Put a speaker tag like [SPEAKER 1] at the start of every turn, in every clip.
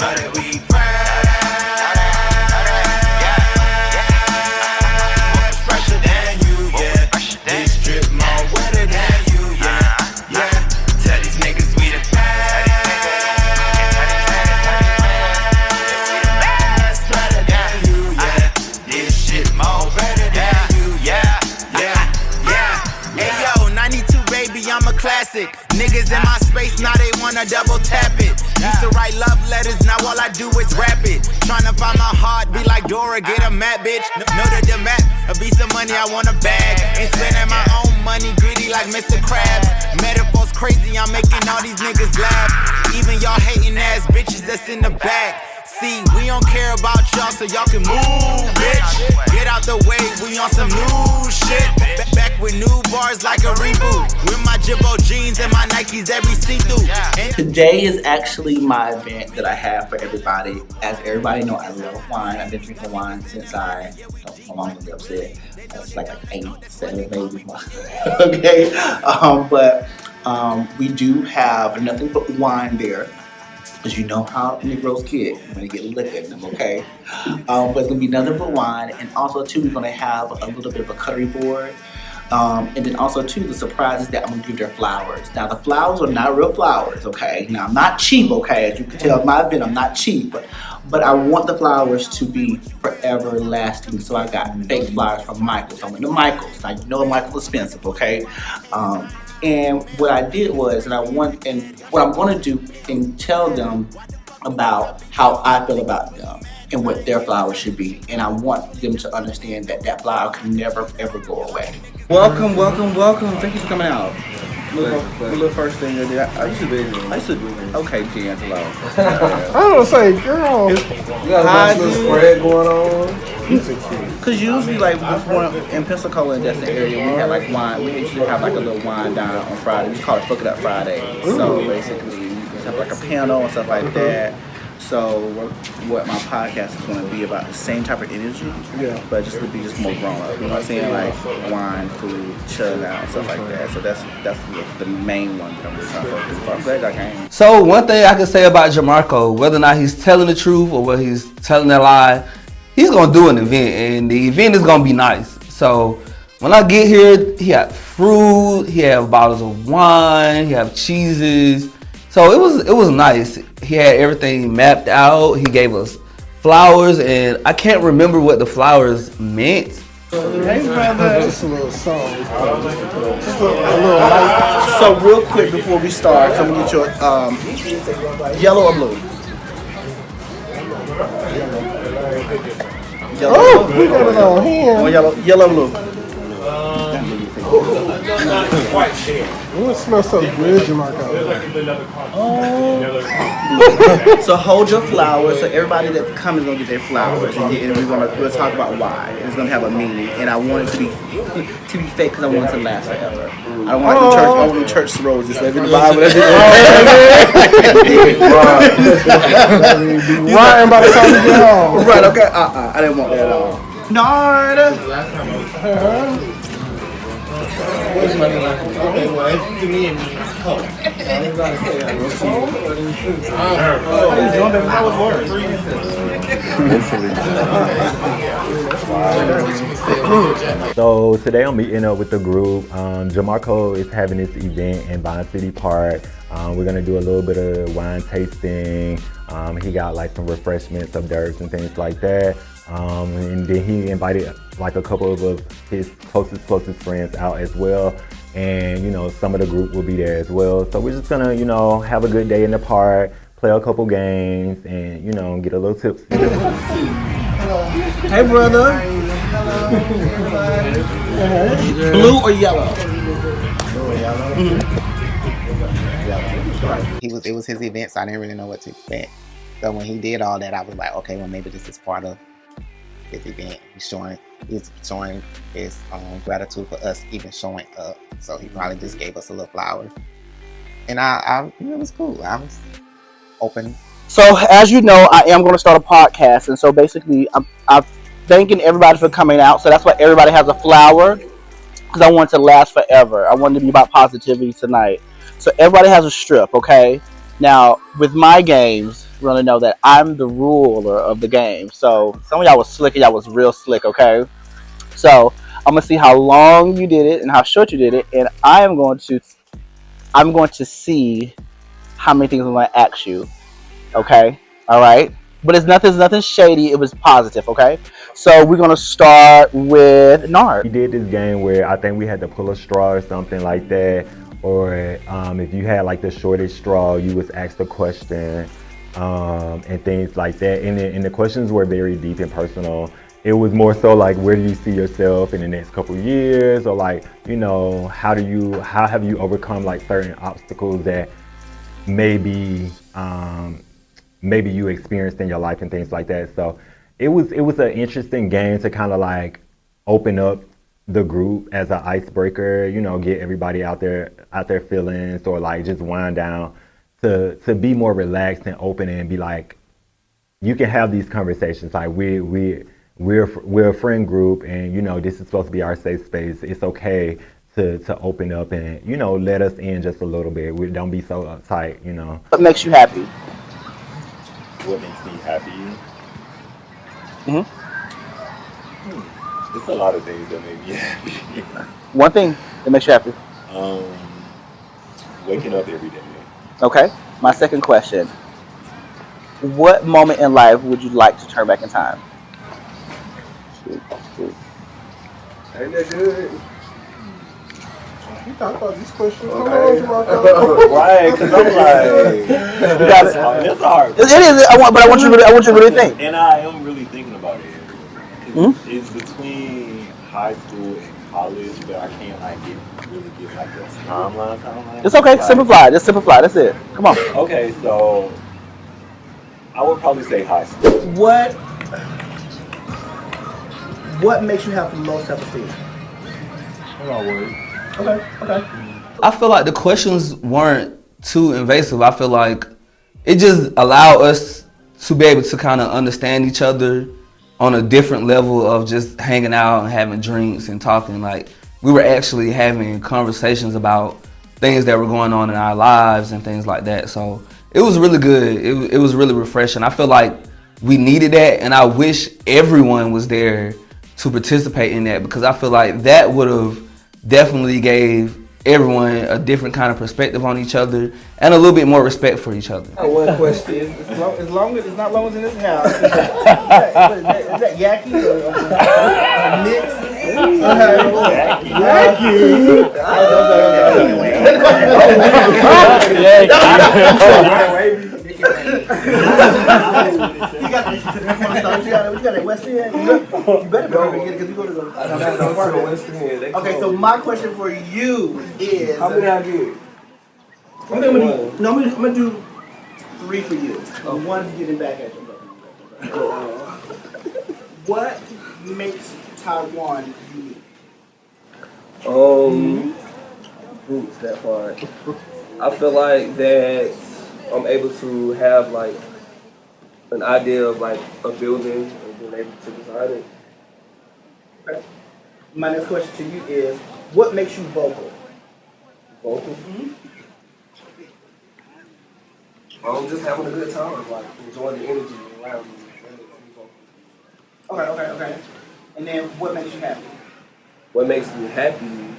[SPEAKER 1] know that we fresh. Fresher than you, yeah. This drip more wetter than you, yeah. Yeah, tell these niggas we the best. Better than you, yeah. This shit more better than you, yeah. Yeah, yeah. Hey yo, 92 baby, I'm a classic. Niggas in my space, now they wanna double tap it. Used to write love letters, now all I do is rap it. Tryna find my heart, be like Dora, get a map, bitch. Know that the map, a piece of money I want a bag. Ain't spending my own money, greedy like Mr. Krabs. Metaphors crazy, I'm making all these niggas laugh. Even y'all hating ass bitches that's in the back. See, we don't care about y'all, so y'all can move, bitch. Get out the way, we on some new shit. Back with new bars like a reboot. With my Jibbo jeans and my Nikes every see-through.
[SPEAKER 2] Today is actually my event that I have for everybody. As everybody know, I love wine. I've been drinking wine since my mom was upset. It's like 8, 7 maybe. Okay, but we do have nothing but wine there. Because you know how Negroes get when they get liquor in them, okay? But it's gonna be nothing but wine, and also too, we're gonna have a little bit of a cutlery board, and then also too, the surprise is that I'm gonna give their flowers. Now the flowers are not real flowers, okay? Now I'm not cheap, okay? As you can tell in my event, I'm not cheap, but I want the flowers to be forever lasting. So I got fake flowers from Michaels. I went to Michaels. Now you know Michaels expensive, okay? And what I did was, what I'm going to do and tell them about how I feel about them and what their flowers should be. And I want them to understand that that flower can never, ever go away. Welcome, welcome, welcome. Thank you for coming out. Little first thing I did. I used to be. Okay, D'Angelo.
[SPEAKER 3] I don't say, girl.
[SPEAKER 4] You got a nice little spread going on.
[SPEAKER 2] Cause usually like before in Pensacola and Destin area we have like wine. We usually have like a little wine down on Friday. We call it Fuck It Up Friday. So basically we just have like a panel and stuff like that. So what my podcast is going to be about the same type of energy, but just to be just more grown up. You know what I'm saying? Like wine, food, chilling out, and stuff like that. So that's the main one that I'm really trying to focus on. I'm glad I came.
[SPEAKER 4] So one thing I can say about Jimarko, whether or not he's telling the truth or whether he's telling a lie, he's gonna do an event, and the event is gonna be nice. So when I get here, he had fruit, he had bottles of wine, he had cheeses. So it was nice. He had everything mapped out. He gave us flowers, and I can't remember what the flowers meant.
[SPEAKER 3] Hey, brother. Just a little song. Just a little light.
[SPEAKER 2] So real quick before we start, come and get your yellow or blue? Yellow.
[SPEAKER 3] Oh, we got it on here.
[SPEAKER 2] Or yellow blue.
[SPEAKER 3] Ooh, it smells so good, Jimarko.
[SPEAKER 2] So hold your flowers. So everybody that comes is gonna get their flowers, and we'll talk about why. It's gonna have a meaning, and I want it to be fake because I want it to last forever. I don't want like I want church roses. So every Bible.
[SPEAKER 3] Right, by the time you get home.
[SPEAKER 2] Right. Okay. I didn't want that at all. Nard.
[SPEAKER 5] So today I'm meeting up with the group. Jimarko is having this event in Vine City Park. We're gonna do a little bit of wine tasting. He got like some refreshments, hors d'oeuvres and things like that. And then he invited like a couple of his closest friends out as well. And you know, some of the group will be there as well. So we're just gonna, you know, have a good day in the park, play a couple games, and you know, get a little tipsy.
[SPEAKER 2] Hey, brother. Blue or yellow?
[SPEAKER 6] Blue or yellow? It was his event, so I didn't really know what to expect. So when he did all that, I was like, okay, well maybe this is part of his event. He's showing his gratitude for us even showing up. So he probably just gave us a little flower, and it was cool. I was open.
[SPEAKER 2] So as you know, I am going to start a podcast, and so basically I'm thanking everybody for coming out. So that's why everybody has a flower, because I want it to last forever. I want it to be about positivity tonight. So everybody has a strip, okay? Now with my games,
[SPEAKER 7] really know that I'm the ruler of the game. So some of y'all was slick and y'all was real slick, okay? So I'm gonna see how long you did it and how short you did it, and I'm going to see how many things I'm gonna ask you. Okay? Alright? But it's nothing shady, it was positive, okay? So we're gonna start with
[SPEAKER 5] We
[SPEAKER 7] Nard.
[SPEAKER 5] did this game where I think we had to pull a straw or something like that, or if you had like the shortest straw, you was asked a question, and things like that. And the questions were very deep and personal. It was more so like, where do you see yourself in the next couple of years, or like, you know, how have you overcome like certain obstacles that maybe you experienced in your life and things like that. So it was an interesting game to kind of like open up the group as an icebreaker, you know, get everybody out their feelings, or like just wind down to be more relaxed and open and be like, you can have these conversations. Like we're a friend group, and you know, this is supposed to be our safe space. It's okay to open up and, you know, let us in just a little bit. We don't be so uptight, you know.
[SPEAKER 7] What makes you happy?
[SPEAKER 5] What makes me happy?
[SPEAKER 7] Mhm.
[SPEAKER 5] It's a lot of things that make me happy.
[SPEAKER 7] One thing that makes you happy.
[SPEAKER 5] Waking up every day.
[SPEAKER 7] Okay. My second question. What moment in life would you like to turn back in time?
[SPEAKER 3] Ain't that good? You thought about this question. Come on, Jimarko.
[SPEAKER 5] Right, because I'm like,
[SPEAKER 7] You got it.
[SPEAKER 5] that's hard.
[SPEAKER 7] It is. I want you to really think.
[SPEAKER 5] And I am really thinking about it.
[SPEAKER 7] Hmm?
[SPEAKER 5] It's between high school and college, but I can't like really give like a timeline.
[SPEAKER 7] It's okay.
[SPEAKER 5] Like,
[SPEAKER 7] Simplify. Just simplify. That's it. Come on.
[SPEAKER 5] okay, so I would probably say high school.
[SPEAKER 2] What makes you have the most self-esteem?
[SPEAKER 3] I'm not worried.
[SPEAKER 2] Okay.
[SPEAKER 4] I feel like the questions weren't too invasive. I feel like it just allowed us to be able to kind of understand each other on a different level of just hanging out and having drinks and talking. Like, we were actually having conversations about things that were going on in our lives and things like that. So it was really good. It was really refreshing. I feel like we needed that, and I wish everyone was there to participate in that, because I feel like that would have definitely gave everyone a different kind of perspective on each other and a little bit more respect for each other.
[SPEAKER 2] One question. As long as it's not long as in this house. Is that Yaki or mix? You got that West End. You better go get it because we go to the West End. Okay, so my question for you is, how many I get? I'm gonna do 3 for you. One's getting back at you. What makes Taiwan unique?
[SPEAKER 8] Roots, that part. I feel like that I'm able to have like an idea of like a building and being able to design it.
[SPEAKER 2] Okay. My next question to you is, what makes you vocal?
[SPEAKER 8] Vocal. Just having a good time, like enjoying the energy around me.
[SPEAKER 2] Okay. And then what makes you happy?
[SPEAKER 8] What makes me happy?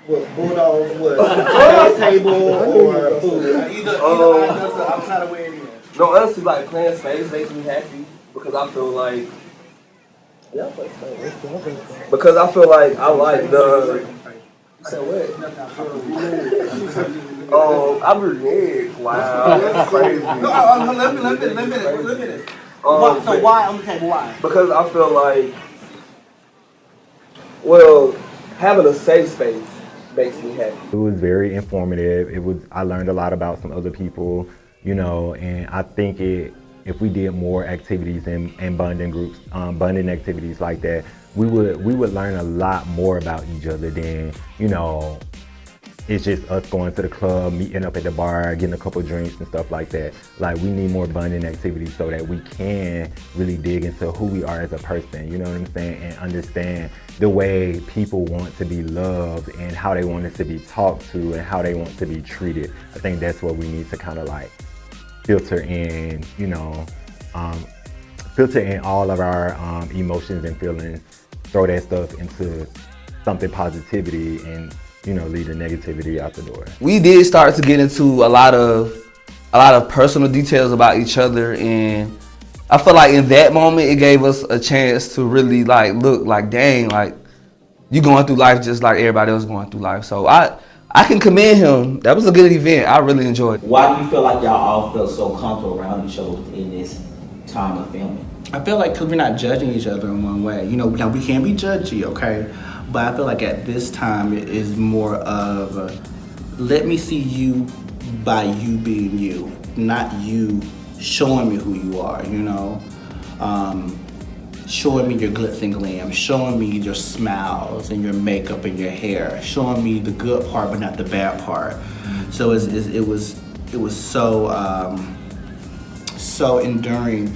[SPEAKER 2] What Bulldogs? What table or food? Either I'm trying to weigh it in.
[SPEAKER 8] No, honestly, like playing spades makes me happy because I feel like I play spades. Because I feel like I like the. You said what? I'm reneged. Wow, that's crazy.
[SPEAKER 2] No, let me finish. So why on the table? Why?
[SPEAKER 8] Because I feel like, well, having a safe space makes me happy.
[SPEAKER 5] It was very informative. I learned a lot about some other people, you know, and I think if we did more activities and bonding groups, bonding activities like that, we would learn a lot more about each other than, you know, it's just us going to the club, meeting up at the bar, getting a couple drinks and stuff like that. Like, we need more bonding activities so that we can really dig into who we are as a person, you know what I'm saying? And understand the way people want to be loved and how they want it to be talked to and how they want to be treated. I think that's what we need to kind of like filter in, you know, filter in all of our emotions and feelings, throw that stuff into something positivity and, you know, lead the negativity out the door.
[SPEAKER 4] We did start to get into a lot of personal details about each other, and I feel like in that moment it gave us a chance to really like look like, dang, like you going through life just like everybody else going through life. So I can commend him. That was a good event. I really enjoyed it.
[SPEAKER 2] Why do you feel like y'all all felt so comfortable around each other in this time of filming?
[SPEAKER 7] I feel like because we're not judging each other in one way. You know, now we can be judgy, okay? But I feel like at this time it is more of let me see you by you being you, not you showing me who you are, you know? Showing me your glitz and glam, showing me your smiles and your makeup and your hair, showing me the good part but not the bad part. So it was so enduring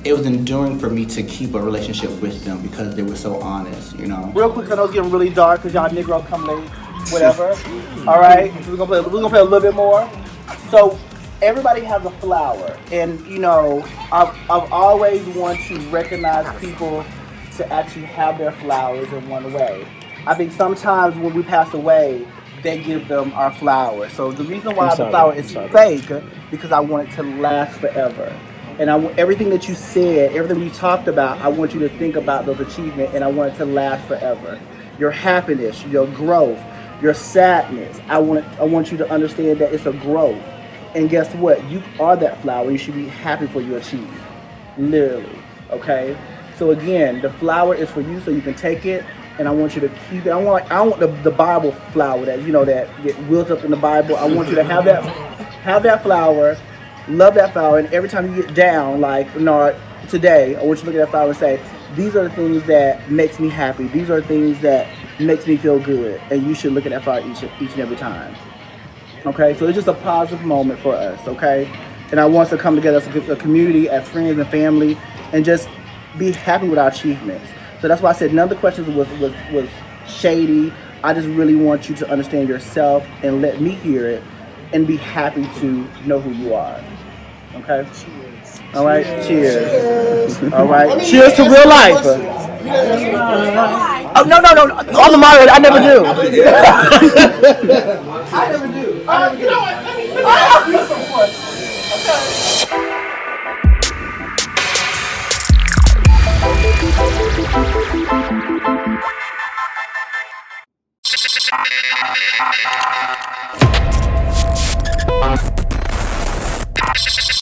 [SPEAKER 7] it was enduring for me to keep a relationship with them because they were so honest, you know. Real quick, 'cause I know it's getting really dark because y'all Negro come late, whatever. All right, so we're gonna play a little bit more. So everybody has a flower, and you know, I've always wanted to recognize people to actually have their flowers in one way. I think sometimes when we pass away, they give them our flowers. So the reason why the flower is fake because I want it to last forever. And everything that you said, everything we talked about, I want you to think about those achievements, and I want it to last forever. Your happiness, your growth, your sadness. I want you to understand that it's a growth. And guess what? You are that flower. You should be happy for your achievement. Literally. Okay? So again, the flower is for you so you can take it, and I want you to keep it. I want the Bible flower that, you know, that get wilts up in the Bible. I want you to have that flower. Love that flower, and every time you get down, like, you know, today, I want you to look at that flower and say, these are the things that makes me happy. These are the things that makes me feel good. And you should look at that flower each and every time. Okay, so it's just a positive moment for us, okay? And I want us to come together as a community, as friends and family, and just be happy with our achievements. So that's why I said none of the questions was shady. I just really want you to understand yourself and let me hear it and be happy to know who you are. Okay? Cheers. All right? Cheers. All right? Cheers to real life. Oh, no. On the moderator, I never do. I never do. You know what? Let me support. Okay.